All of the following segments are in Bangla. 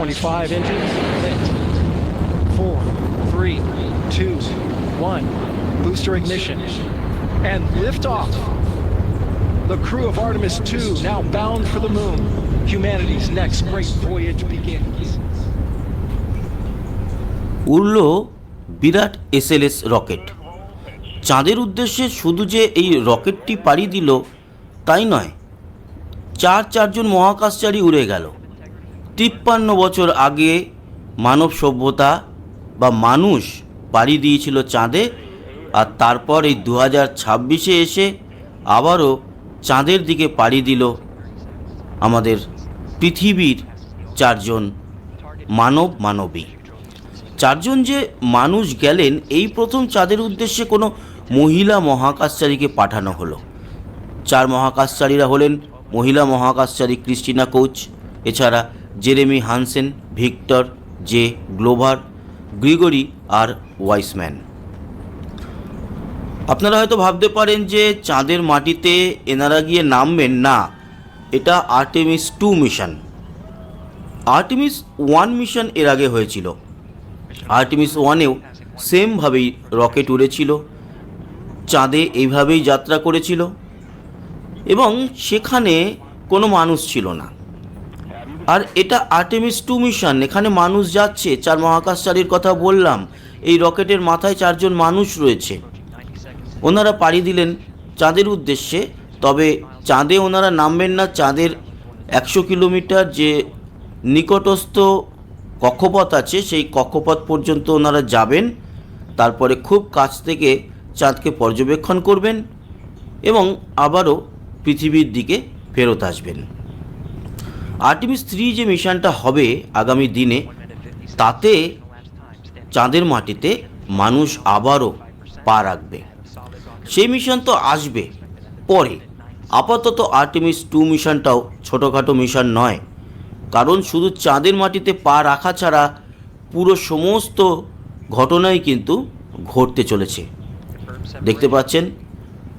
25 engines lit. 4, 3, 2, 1. Booster ignition. And liftoff. The crew of Artemis 2 now bound for the moon. Humanity's next great voyage begins. উড়ল Virat SLS rocket. চাঁদের উদ্দেশ্যে শুধু যে এই রকেটটি পাড়ি দিল তাই নয়, চারজন মহাকাশচারী উড়ে গেল। 53 বছর আগে মানব সভ্যতা বা মানুষ পাড়ি দিয়েছিল চাঁদে, আর তারপর এই 2026-এ এসে আবারও চাঁদের দিকে পাড়ি দিল আমাদের পৃথিবীর চারজন মানবী। চারজন যে মানুষ গেলেন, এই প্রথম চাঁদের উদ্দেশ্যে কোনো মহিলা মহাকাশচারীকে পাঠানো হলো। 4 মহাকাশচারীরা হলেন মহিলা মহাকাশচারী ক্রিস্টিনা কোচ, এছাড়া Jeremy Hansen, Victor J Glover, Gregory আর ওয়াইসম্যান। আপনারা হয়তো ভাবতে পারেন যে চাঁদের মাটিতে এনারা গিয়ে নামবেন না, এটা আর্টেমিস 2 মিশন। আর্টেমিস 1 মিশন এর আগে হয়েছিল। আর্টেমিস 1-এও সেমভাবেই রকেট উড়েছিল, চাঁদে এইভাবেই যাত্রা করেছিল এবং সেখানে কোনো মানুষ ছিল না। আর এটা আর্টেমিস 2 মিশন, এখানে মানুষ যাচ্ছে। 4 মহাকাশচারীর কথা বললাম, এই রকেটের মাথায় 4 জন মানুষ রয়েছে। ওনারা পাড়ি দিলেন চাঁদের উদ্দেশ্যে, তবে চাঁদে ওনারা নামবেন না। চাঁদের 100 কিলোমিটার যে নিকটস্থ কক্ষপথ আছে, সেই কক্ষপথ পর্যন্ত ওনারা যাবেন, তারপরে খুব কাছ থেকে চাঁদকে পর্যবেক্ষণ করবেন এবং আবারও পৃথিবীর দিকে ফেরত আসবেন। আর্টেমিস 3 যে মিশনটা হবে আগামী দিনে, তাতে চাঁদের মাটিতে মানুষ আবারও পা রাখবে। সেই মিশন তো আসবে পরে। আপাতত আর্টেমিস 2 মিশনটাও ছোটোখাটো মিশন নয়, কারণ শুধু চাঁদের মাটিতে পা রাখা ছাড়া পুরো সমস্ত ঘটনাই কিন্তু ঘটতে চলেছে। দেখতে পাচ্ছেন,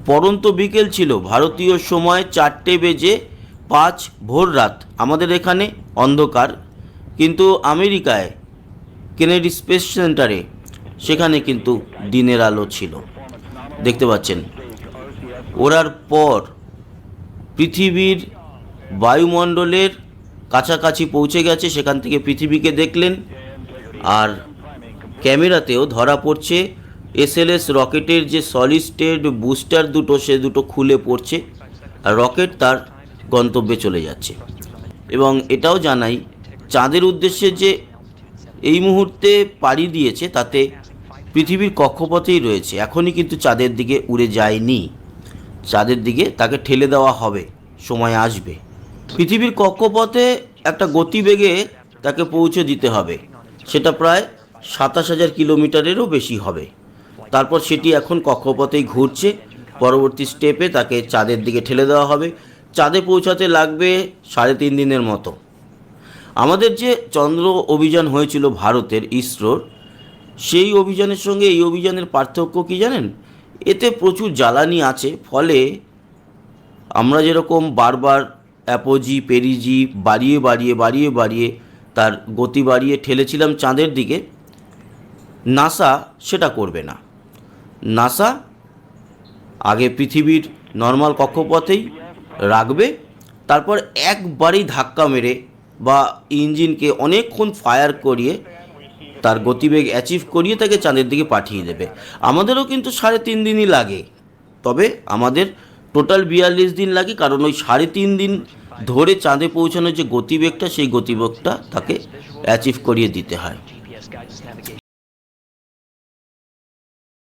পরন্ত বিকেল ছিল, ভারতীয় সময় 4:05 ভোর রাত। আমাদের এখানে অন্ধকার, কিন্তু আমেরিকায় কেনেডি স্পেস সেন্টারে সেখানে কিন্তু দিনের আলো ছিল। দেখতে পাচ্ছেন, ওড়ার পর পৃথিবীর বায়ুমণ্ডলের কাছাকাছি পৌঁছে গেছে, সেখান থেকে পৃথিবীকে দেখলেন। আর ক্যামেরাতেও ধরা পড়ছে এসএলএস রকেটের যে সলিড স্টেট বুস্টার দুটো, সে দুটো খুলে পড়ছে আর রকেট তার গন্তব্যে চলে যাচ্ছে। এবং এটাও জানাই, চাঁদের উদ্দেশ্যে যে এই মুহূর্তে পাড়ি দিয়েছে তাতে পৃথিবীর কক্ষপথেই রয়েছে, এখনই কিন্তু চাঁদের দিকে উড়ে যায়নি। চাঁদের দিকে তাকে ঠেলে দেওয়া হবে, সময় আসবে। পৃথিবীর কক্ষপথে একটা গতিবেগে তাকে পৌঁছে দিতে হবে, সেটা প্রায় 27,000 কিলোমিটারেরও বেশি হবে। তারপর সেটি এখন কক্ষপথেই ঘুরছে। পরবর্তী স্টেপে তাকে চাঁদের দিকে ঠেলে দেওয়া হবে। চাঁদে পৌঁছাতে লাগবে 3.5 দিনের মতো। আমাদের যে চন্দ্র অভিযান হয়েছিল ভারতের ইসরোর, সেই অভিযানের সঙ্গে এই অভিযানের পার্থক্য কি জানেন? এতে প্রচুর জ্বালানি আছে, ফলে আমরা যেরকম বারবার অ্যাপোজি পেরিজি বাড়িয়ে তার গতি বাড়িয়ে ঠেলেছিলাম চাঁদের দিকে, নাসা সেটা করবে না। নাসা আগে পৃথিবীর নর্মাল কক্ষপথেই রাখবে, তারপর একবারেই ধাক্কা মেরে বা ইঞ্জিনকে অনেকক্ষণ ফায়ার করিয়ে তার গতিবেগ অ্যাচিভ করিয়ে তাকে চাঁদের দিকে পাঠিয়ে দেবে। আমাদেরও কিন্তু 3.5 দিনই লাগে, তবে আমাদের টোটাল 42 দিন লাগে, কারণ ওই 3.5 দিন ধরে চাঁদে পৌঁছানোর যে গতিবেগটা, সেই গতিবেগটা তাকে অ্যাচিভ করিয়ে দিতে হয়।